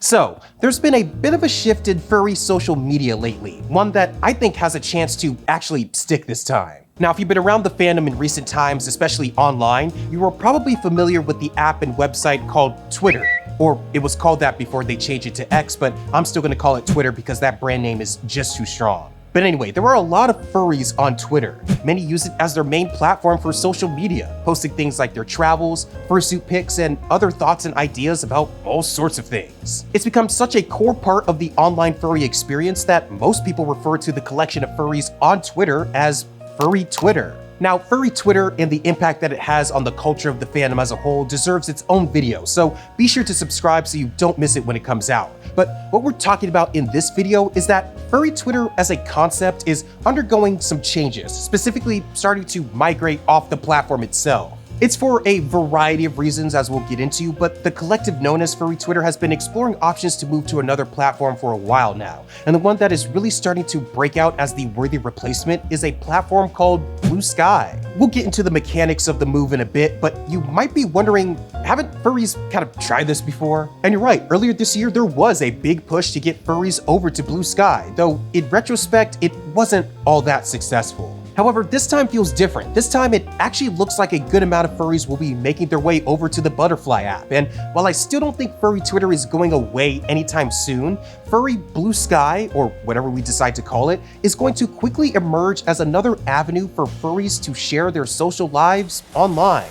So, there's been a bit of a shift in furry social media lately, one that I think has a chance to actually stick this time. Now, if you've been around the fandom in recent times, especially online, you are probably familiar with the app and website called Twitter. Or it was called that before they changed it to X, but I'm still gonna call it Twitter because that brand name is just too strong. But anyway, there are a lot of furries on Twitter. Many use it as their main platform for social media, posting things like their travels, fursuit pics, and other thoughts and ideas about all sorts of things. It's become such a core part of the online furry experience that most people refer to the collection of furries on Twitter as Furry Twitter. Now, Furry Twitter and the impact that it has on the culture of the fandom as a whole deserves its own video, so be sure to subscribe so you don't miss it when it comes out. But what we're talking about in this video is that Furry Twitter as a concept is undergoing some changes, specifically starting to migrate off the platform itself. It's for a variety of reasons, as we'll get into, but the collective known as Furry Twitter has been exploring options to move to another platform for a while now, and the one that is really starting to break out as the worthy replacement is a platform called Bluesky. We'll get into the mechanics of the move in a bit, but you might be wondering, haven't furries kind of tried this before? And you're right, earlier this year there was a big push to get furries over to Bluesky, though in retrospect it wasn't all that successful. However, this time feels different. This time it actually looks like a good amount of furries will be making their way over to the Butterfly app. And while I still don't think Furry Twitter is going away anytime soon, Furry Bluesky, or whatever we decide to call it, is going to quickly emerge as another avenue for furries to share their social lives online.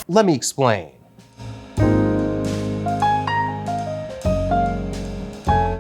Let me explain.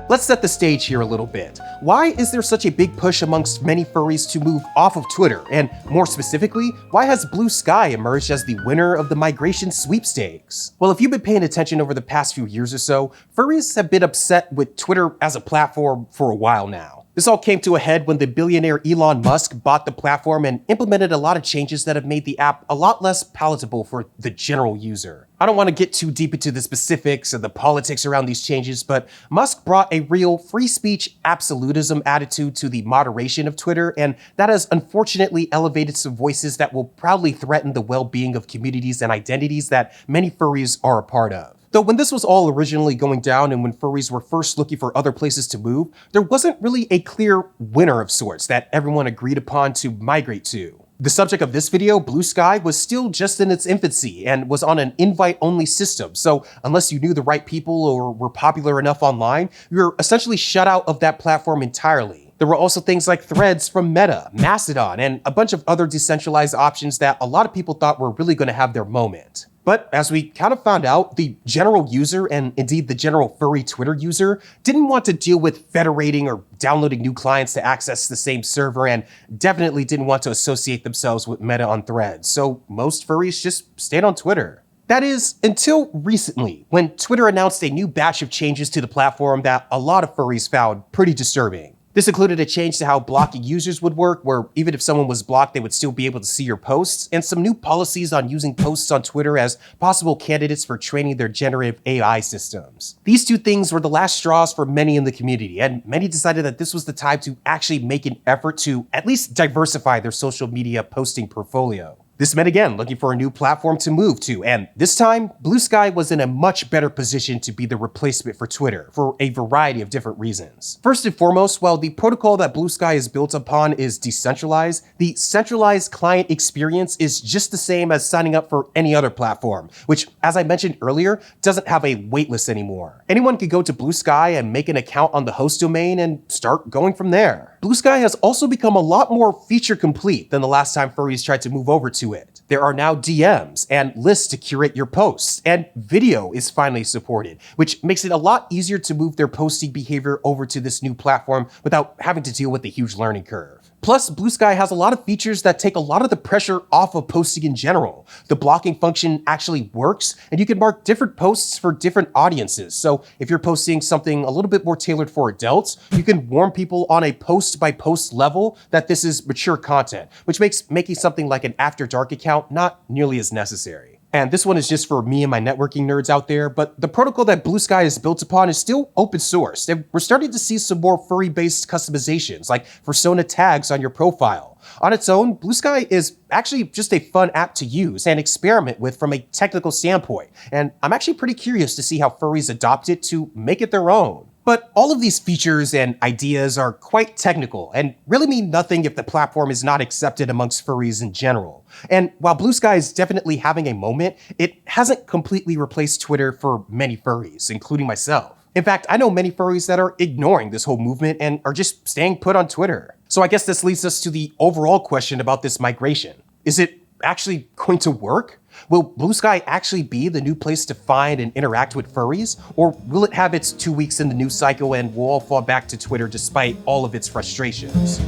Let's set the stage here a little bit. Why is there such a big push amongst many furries to move off of Twitter? And more specifically, why has Bluesky emerged as the winner of the migration sweepstakes? Well, if you've been paying attention over the past few years or so, furries have been upset with Twitter as a platform for a while now. This all came to a head when the billionaire Elon Musk bought the platform and implemented a lot of changes that have made the app a lot less palatable for the general user. I don't want to get too deep into the specifics of the politics around these changes, but Musk brought a real free speech absolutism attitude to the moderation of Twitter, and that has unfortunately elevated some voices that will proudly threaten the well-being of communities and identities that many furries are a part of. Though when this was all originally going down and when furries were first looking for other places to move, there wasn't really a clear winner of sorts that everyone agreed upon to migrate to. The subject of this video, Bluesky, was still just in its infancy and was on an invite-only system, so unless you knew the right people or were popular enough online, you were essentially shut out of that platform entirely. There were also things like Threads from Meta, Mastodon, and a bunch of other decentralized options that a lot of people thought were really going to have their moment. But as we kind of found out, the general user, and indeed the general Furry Twitter user, didn't want to deal with federating or downloading new clients to access the same server, and definitely didn't want to associate themselves with Meta on Threads, so most furries just stayed on Twitter. That is, until recently, when Twitter announced a new batch of changes to the platform that a lot of furries found pretty disturbing. This included a change to how blocking users would work, where even if someone was blocked, they would still be able to see your posts, and some new policies on using posts on Twitter as possible candidates for training their generative AI systems. These two things were the last straws for many in the community, and many decided that this was the time to actually make an effort to at least diversify their social media posting portfolio. This meant again looking for a new platform to move to, and this time, Bluesky was in a much better position to be the replacement for Twitter for a variety of different reasons. First and foremost, while the protocol that Bluesky is built upon is decentralized, the centralized client experience is just the same as signing up for any other platform, which, as I mentioned earlier, doesn't have a waitlist anymore. Anyone can go to Bluesky and make an account on the host domain and start going from there. Bluesky has also become a lot more feature complete than the last time furries tried to move over to it. There are now DMs and lists to curate your posts, and video is finally supported, which makes it a lot easier to move their posting behavior over to this new platform without having to deal with a huge learning curve. Plus, Bluesky has a lot of features that take a lot of the pressure off of posting in general. The blocking function actually works, and you can mark different posts for different audiences. So if you're posting something a little bit more tailored for adults, you can warn people on a post-by-post level that this is mature content, which makes making something like an After Dark account not nearly as necessary. And this one is just for me and my networking nerds out there, but the protocol that Bluesky is built upon is still open source, and we're starting to see some more furry-based customizations, like persona tags on your profile. On its own, Bluesky is actually just a fun app to use and experiment with from a technical standpoint, and I'm actually pretty curious to see how furries adopt it to make it their own. But all of these features and ideas are quite technical and really mean nothing if the platform is not accepted amongst furries in general. And while Bluesky is definitely having a moment, it hasn't completely replaced Twitter for many furries, including myself. In fact, I know many furries that are ignoring this whole movement and are just staying put on Twitter. So I guess this leads us to the overall question about this migration. Is it actually going to work? Will Bluesky actually be the new place to find and interact with furries? Or will it have its 2 weeks in the news cycle and we'll all fall back to Twitter despite all of its frustrations?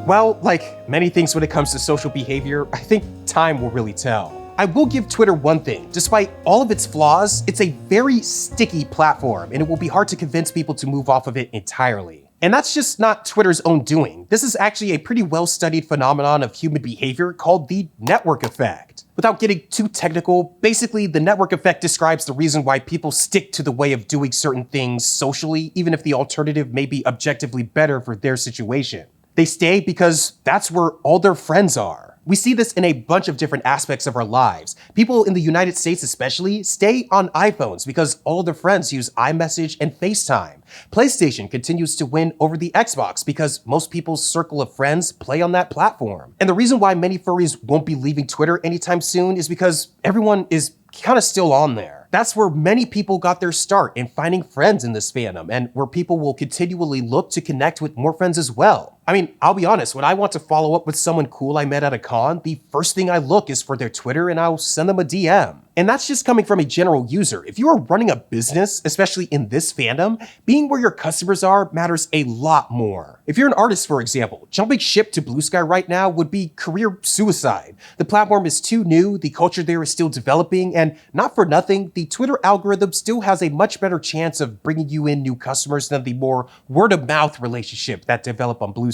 Well, like many things when it comes to social behavior, I think time will really tell. I will give Twitter one thing. Despite all of its flaws, it's a very sticky platform and it will be hard to convince people to move off of it entirely. And that's just not Twitter's own doing. This is actually a pretty well-studied phenomenon of human behavior called the network effect. Without getting too technical, basically the network effect describes the reason why people stick to the way of doing certain things socially, even if the alternative may be objectively better for their situation. They stay because that's where all their friends are. We see this in a bunch of different aspects of our lives. People in the United States especially stay on iPhones because all of their friends use iMessage and FaceTime. PlayStation continues to win over the Xbox because most people's circle of friends play on that platform. And the reason why many furries won't be leaving Twitter anytime soon is because everyone is kind of still on there. That's where many people got their start in finding friends in this fandom, and where people will continually look to connect with more friends as well. I mean, I'll be honest, when I want to follow up with someone cool I met at a con, the first thing I look is for their Twitter and I'll send them a DM. And that's just coming from a general user. If you are running a business, especially in this fandom, being where your customers are matters a lot more. If you're an artist, for example, jumping ship to Bluesky right now would be career suicide. The platform is too new, the culture there is still developing, and not for nothing, the Twitter algorithm still has a much better chance of bringing you in new customers than the more word-of-mouth relationship that develop on Bluesky.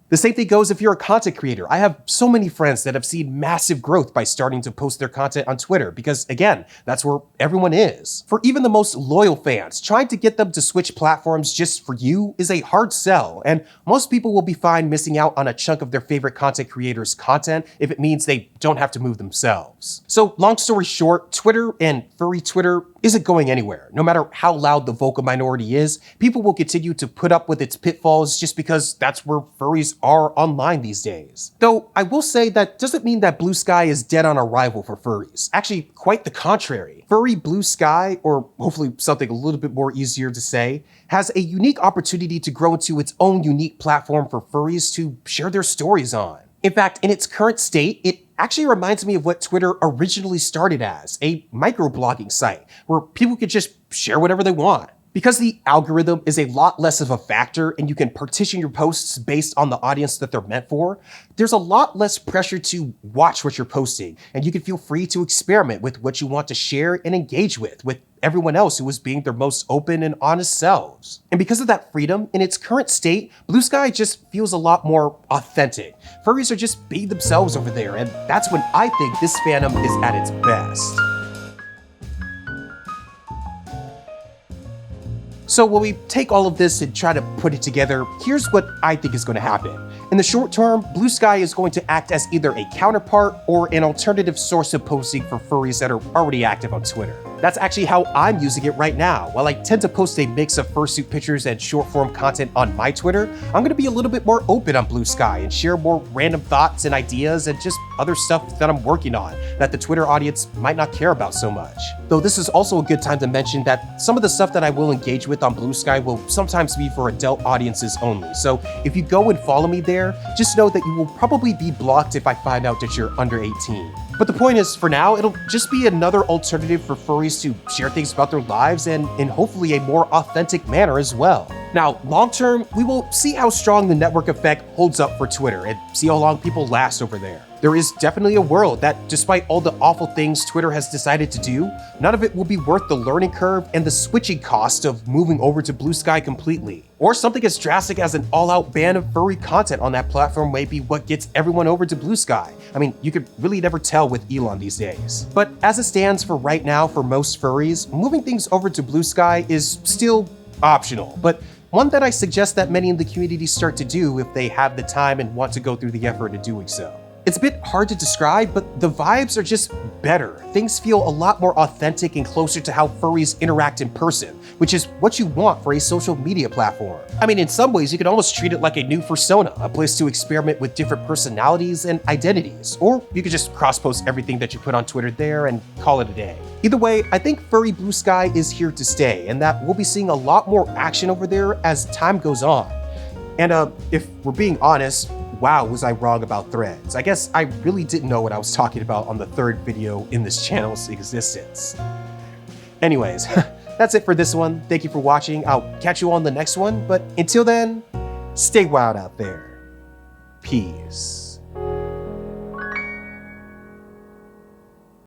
The same thing goes if you're a content creator. I have so many friends that have seen massive growth by starting to post their content on Twitter because, again, that's where everyone is. For even the most loyal fans, trying to get them to switch platforms just for you is a hard sell, and most people will be fine missing out on a chunk of their favorite content creators' content if it means they don't have to move themselves. So, long story short, Twitter and furry Twitter isn't going anywhere. No matter how loud the vocal minority is, people will continue to put up with its pitfalls just because that's where furries are online these days. Though I will say that doesn't mean that Bluesky is dead on arrival for furries. Actually, quite the contrary. Furry Bluesky, or hopefully something a little bit more easier to say, has a unique opportunity to grow into its own unique platform for furries to share their stories on. In fact, in its current state, it actually reminds me of what Twitter originally started as, a microblogging site where people could just share whatever they want. Because the algorithm is a lot less of a factor and you can partition your posts based on the audience that they're meant for, there's a lot less pressure to watch what you're posting, and you can feel free to experiment with what you want to share and engage with everyone else who is being their most open and honest selves. And because of that freedom, in its current state, Bluesky just feels a lot more authentic. Furries are just being themselves over there, and that's when I think this fandom is at its best. So when we take all of this and try to put it together, here's what I think is going to happen. In the short term, Bluesky is going to act as either a counterpart or an alternative source of posting for furries that are already active on Twitter. That's actually how I'm using it right now. While I tend to post a mix of fursuit pictures and short-form content on my Twitter, I'm going to be a little bit more open on Bluesky and share more random thoughts and ideas and just other stuff that I'm working on that the Twitter audience might not care about so much. Though this is also a good time to mention that some of the stuff that I will engage with on Bluesky will sometimes be for adult audiences only. So if you go and follow me there, just know that you will probably be blocked if I find out that you're under 18. But the point is, for now, it'll just be another alternative for furries to share things about their lives and in hopefully a more authentic manner as well. Now, long term, we will see how strong the network effect holds up for Twitter and see how long people last over there. There is definitely a world that, despite all the awful things Twitter has decided to do, none of it will be worth the learning curve and the switching cost of moving over to Bluesky completely. Or something as drastic as an all-out ban of furry content on that platform may be what gets everyone over to Bluesky. I mean, you could really never tell with Elon these days. But as it stands for right now for most furries, moving things over to Bluesky is still optional, but one that I suggest that many in the community start to do if they have the time and want to go through the effort of doing so. It's a bit hard to describe, but the vibes are just better. Things feel a lot more authentic and closer to how furries interact in person, which is what you want for a social media platform. I mean, in some ways, you could almost treat it like a new persona, a place to experiment with different personalities and identities. Or you could just cross-post everything that you put on Twitter there and call it a day. Either way, I think Furry Bluesky is here to stay, and that we'll be seeing a lot more action over there as time goes on. And if we're being honest, wow, was I wrong about Threads. I guess I really didn't know what I was talking about on the third video in this channel's existence. Anyways, that's it for this one. Thank you for watching. I'll catch you on the next one, but until then, stay wild out there. Peace.